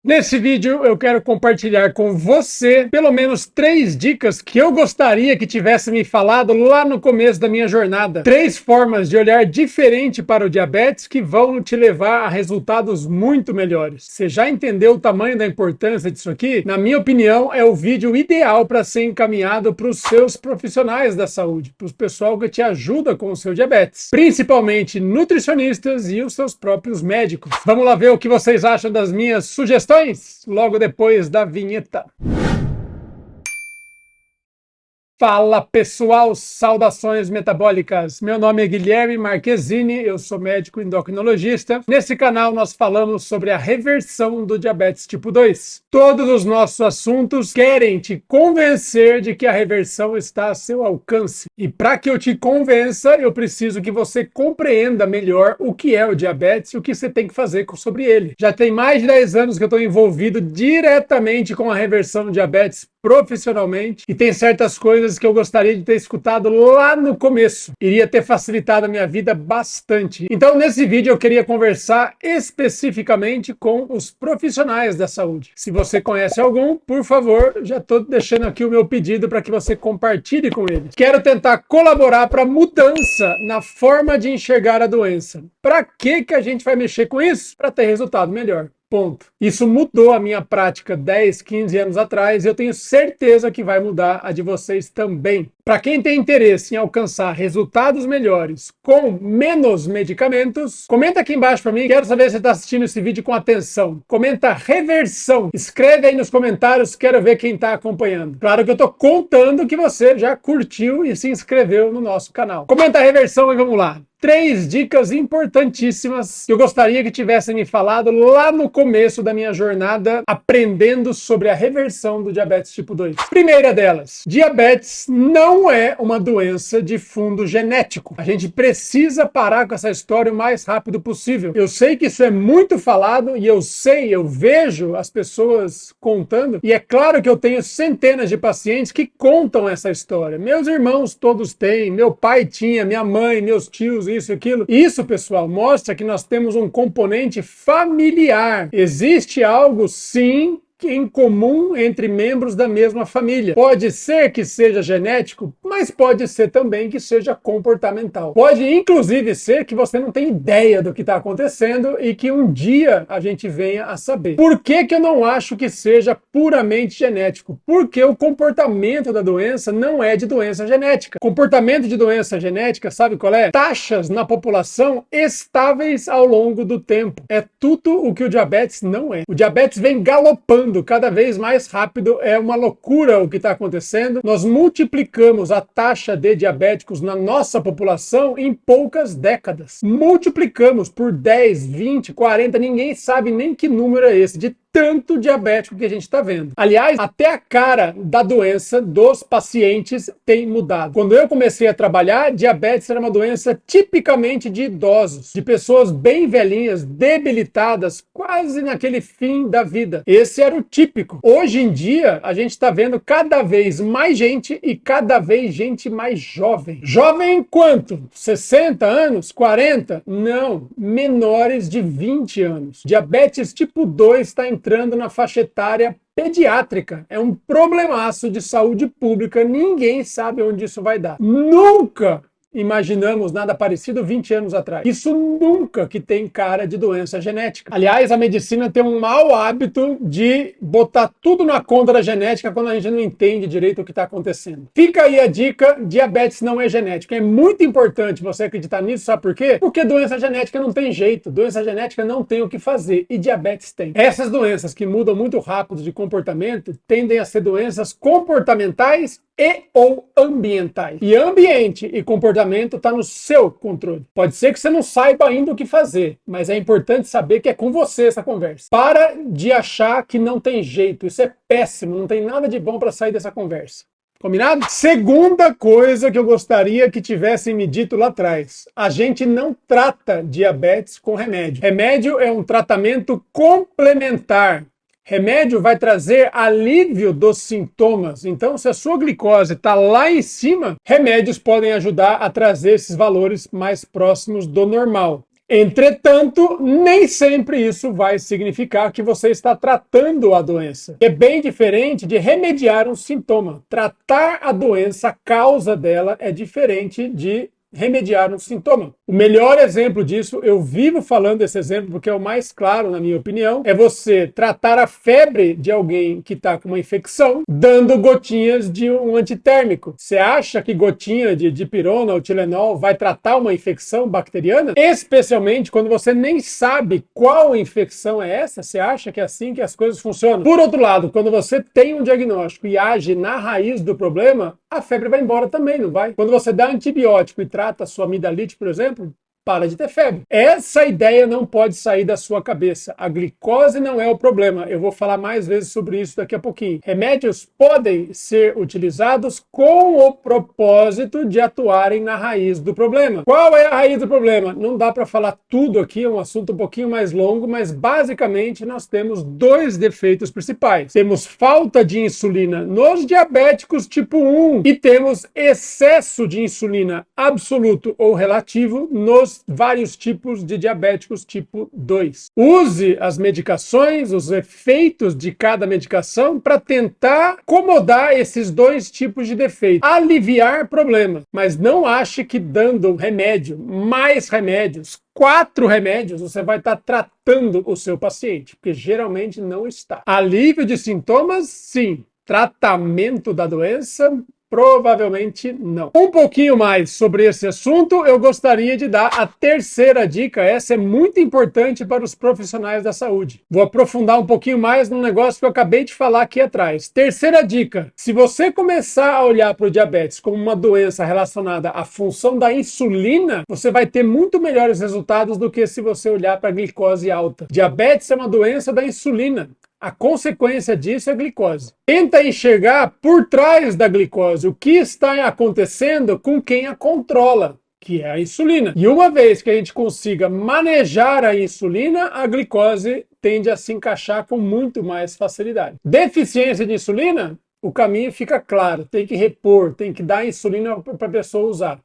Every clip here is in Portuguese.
Nesse vídeo eu quero compartilhar com você pelo menos 3 dicas que eu gostaria que tivesse me falado lá no começo da minha jornada. 3 formas de olhar diferente para o diabetes que vão te levar a resultados muito melhores. Você já entendeu o tamanho da importância disso aqui? Na minha opinião, é o vídeo ideal para ser encaminhado para os seus profissionais da saúde, para o pessoal que te ajuda com o seu diabetes, principalmente nutricionistas e os seus próprios médicos. Vamos lá ver o que vocês acham das minhas sugestões? Logo depois da vinheta. Fala pessoal, saudações metabólicas. Meu nome é Guilherme Marquezini, eu sou médico endocrinologista. Nesse canal nós falamos sobre a reversão do diabetes tipo 2. Todos os nossos assuntos querem te convencer de que a reversão está a seu alcance. E para que eu te convença, eu preciso que você compreenda melhor o que é o diabetes e o que você tem que fazer sobre ele. Já tem mais de 10 anos que eu estou envolvido diretamente com a reversão do diabetes profissionalmente, e tem certas coisas que eu gostaria de ter escutado lá no começo. Iria ter facilitado a minha vida bastante. Então, nesse vídeo eu queria conversar especificamente com os profissionais da saúde. Se você conhece algum, por favor, já estou deixando aqui o meu pedido para que você compartilhe com eles. Quero tentar colaborar para a mudança na forma de enxergar a doença. Para que a gente vai mexer com isso? Para ter resultado melhor. Ponto. Isso mudou a minha prática 10, 15 anos atrás e eu tenho certeza que vai mudar a de vocês também. Para quem tem interesse em alcançar resultados melhores com menos medicamentos, comenta aqui embaixo para mim. Quero saber se você está assistindo esse vídeo com atenção. Comenta reversão. Escreve aí nos comentários, quero ver quem está acompanhando. Claro que eu estou contando que você já curtiu e se inscreveu no nosso canal. Comenta reversão e vamos lá. 3 dicas importantíssimas que eu gostaria que tivessem me falado lá no começo da minha jornada aprendendo sobre a reversão do diabetes tipo 2. Primeira delas, diabetes não é uma doença de fundo genético. A gente precisa parar com essa história o mais rápido possível. Eu sei que isso é muito falado e eu vejo as pessoas contando, e é claro que eu tenho centenas de pacientes que contam essa história. Meus irmãos todos têm, meu pai tinha, minha mãe, meus tios, isso e aquilo. Isso, pessoal, mostra que nós temos um componente familiar. Existe algo, sim, em comum entre membros da mesma família. Pode ser que seja genético, mas pode ser também que seja comportamental. Pode, inclusive, ser que você não tem ideia do que está acontecendo e que um dia a gente venha a saber. Por que eu não acho que seja puramente genético? Porque o comportamento da doença não é de doença genética. Comportamento de doença genética, sabe qual é? Taxas na população estáveis ao longo do tempo. É tudo o que o diabetes não é. O diabetes vem galopando cada vez mais rápido, é uma loucura o que está acontecendo. Nós multiplicamos a taxa de diabéticos na nossa população em poucas décadas. Multiplicamos por 10, 20, 40, ninguém sabe nem que número é esse, de tanto diabético que a gente está vendo. Aliás, até a cara da doença dos pacientes tem mudado. Quando eu comecei a trabalhar, diabetes era uma doença tipicamente de idosos, de pessoas bem velhinhas, debilitadas, quase naquele fim da vida. Esse era o típico. Hoje em dia, a gente está vendo cada vez mais gente e cada vez gente mais jovem. Jovem quanto? 60 anos? 40? Não, menores de 20 anos. Diabetes tipo 2 está entrando na faixa etária pediátrica. É um problemaço de saúde pública. Ninguém sabe onde isso vai dar. Nunca imaginamos nada parecido 20 anos atrás. Isso nunca que tem cara de doença genética. Aliás, a medicina tem um mau hábito de botar tudo na conta da genética quando a gente não entende direito o que está acontecendo. Fica aí a dica, diabetes não é genético. É muito importante você acreditar nisso, sabe por quê? Porque doença genética não tem jeito, doença genética não tem o que fazer, e diabetes tem. Essas doenças que mudam muito rápido de comportamento tendem a ser doenças comportamentais e ou ambientais. E ambiente e comportamento está no seu controle. Pode ser que você não saiba ainda o que fazer, mas é importante saber que é com você essa conversa. Para de achar que não tem jeito. Isso é péssimo, não tem nada de bom para sair dessa conversa. Combinado? Segunda coisa que eu gostaria que tivessem me dito lá atrás. A gente não trata diabetes com remédio. Remédio é um tratamento complementar. Remédio vai trazer alívio dos sintomas. Então, se a sua glicose está lá em cima, remédios podem ajudar a trazer esses valores mais próximos do normal. Entretanto, nem sempre isso vai significar que você está tratando a doença. É bem diferente de remediar um sintoma. Tratar a doença, a causa dela, é diferente de remediar um sintoma. O melhor exemplo disso, eu vivo falando desse exemplo porque é o mais claro, na minha opinião, é você tratar a febre de alguém que está com uma infecção dando gotinhas de um antitérmico. Você acha que gotinha de dipirona ou Tilenol vai tratar uma infecção bacteriana? Especialmente quando você nem sabe qual infecção é essa, você acha que é assim que as coisas funcionam. Por outro lado, quando você tem um diagnóstico e age na raiz do problema, a febre vai embora também, não vai? Quando você dá antibiótico e trata a sua amidalite, por exemplo, para de ter febre. Essa ideia não pode sair da sua cabeça. A glicose não é o problema. Eu vou falar mais vezes sobre isso daqui a pouquinho. Remédios podem ser utilizados com o propósito de atuarem na raiz do problema. Qual é a raiz do problema? Não dá para falar tudo aqui, é um assunto um pouquinho mais longo, mas basicamente nós temos dois defeitos principais. Temos falta de insulina nos diabéticos tipo 1 e temos excesso de insulina absoluto ou relativo nos vários tipos de diabéticos tipo 2. Use as medicações, os efeitos de cada medicação para tentar acomodar esses dois tipos de defeito, aliviar problemas, mas não ache que dando remédio, mais remédios, 4 remédios, você vai estar tratando o seu paciente, porque geralmente não está. Alívio de sintomas, sim. Tratamento da doença, provavelmente não. Um pouquinho mais sobre esse assunto, eu gostaria de dar a terceira dica. Essa é muito importante para os profissionais da saúde. Vou aprofundar um pouquinho mais no negócio que eu acabei de falar aqui atrás. Terceira dica: se você começar a olhar para o diabetes como uma doença relacionada à função da insulina, você vai ter muito melhores resultados do que se você olhar para a glicose alta. Diabetes é uma doença da insulina. A consequência disso é a glicose. Tenta enxergar por trás da glicose o que está acontecendo com quem a controla, que é a insulina. E uma vez que a gente consiga manejar a insulina, a glicose tende a se encaixar com muito mais facilidade. Deficiência de insulina? O caminho fica claro. Tem que repor, tem que dar insulina para a pessoa usar.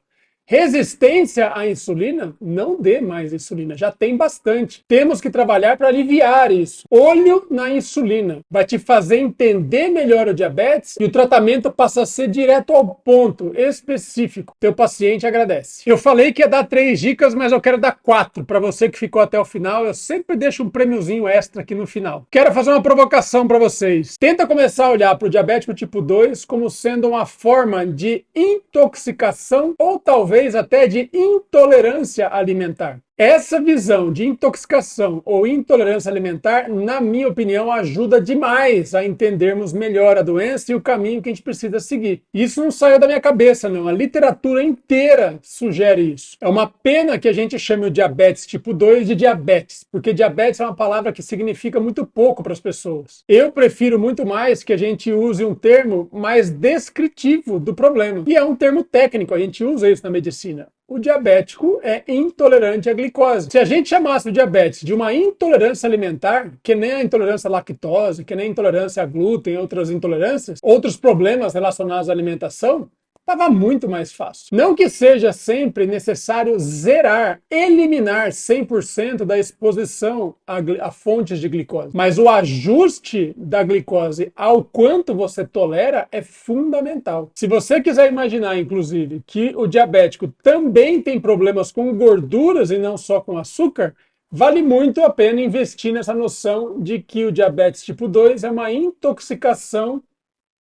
Resistência à insulina? Não dê mais insulina, já tem bastante. Temos que trabalhar para aliviar isso. Olho na insulina. Vai te fazer entender melhor o diabetes e o tratamento passa a ser direto ao ponto, específico. Teu paciente agradece. Eu falei que ia dar 3 dicas, mas eu quero dar 4 para você que ficou até o final. Eu sempre deixo um prêmiozinho extra aqui no final. Quero fazer uma provocação para vocês. Tenta começar a olhar para o diabético tipo 2 como sendo uma forma de intoxicação ou talvez até de intolerância alimentar. Essa visão de intoxicação ou intolerância alimentar, na minha opinião, ajuda demais a entendermos melhor a doença e o caminho que a gente precisa seguir. Isso não saiu da minha cabeça, não. A literatura inteira sugere isso. É uma pena que a gente chame o diabetes tipo 2 de diabetes, porque diabetes é uma palavra que significa muito pouco para as pessoas. Eu prefiro muito mais que a gente use um termo mais descritivo do problema. E é um termo técnico, a gente usa isso na medicina. O diabético é intolerante à glicose. Se a gente chamasse o diabetes de uma intolerância alimentar, que nem a intolerância à lactose, que nem a intolerância a glúten, outras intolerâncias, outros problemas relacionados à alimentação, estava muito mais fácil. Não que seja sempre necessário zerar, eliminar 100% da exposição a fontes de glicose, mas o ajuste da glicose ao quanto você tolera é fundamental. Se você quiser imaginar, inclusive, que o diabético também tem problemas com gorduras e não só com açúcar, vale muito a pena investir nessa noção de que o diabetes tipo 2 é uma intoxicação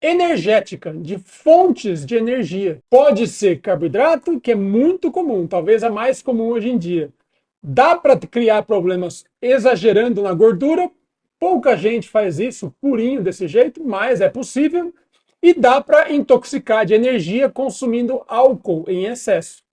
energética, de fontes de energia. Pode ser carboidrato, que é muito comum, talvez a mais comum hoje em dia. Dá para criar problemas exagerando na gordura, pouca gente faz isso purinho desse jeito, mas é possível. E dá para intoxicar de energia consumindo álcool em excesso.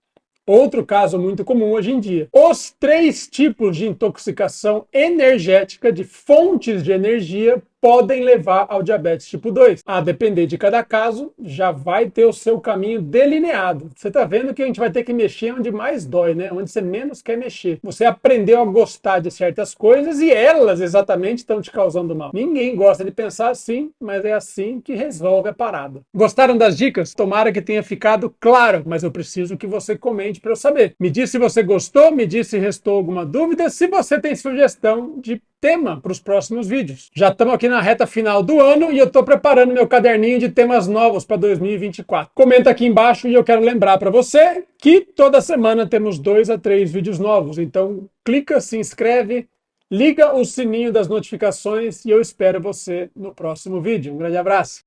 Outro caso muito comum hoje em dia. Os 3 tipos de intoxicação energética de fontes de energia podem levar ao diabetes tipo 2. A depender de cada caso, já vai ter o seu caminho delineado. Você está vendo que a gente vai ter que mexer onde mais dói, né? Onde você menos quer mexer. Você aprendeu a gostar de certas coisas e elas exatamente estão te causando mal. Ninguém gosta de pensar assim, mas é assim que resolve a parada. Gostaram das dicas? Tomara que tenha ficado claro, mas eu preciso que você comente para eu saber. Me diz se você gostou, me diz se restou alguma dúvida, se você tem sugestão de tema para os próximos vídeos. Já estamos aqui na reta final do ano e eu estou preparando meu caderninho de temas novos para 2024. Comenta aqui embaixo e eu quero lembrar para você que toda semana temos 2 a 3 vídeos novos. Então clica, se inscreve, liga o sininho das notificações e eu espero você no próximo vídeo. Um grande abraço!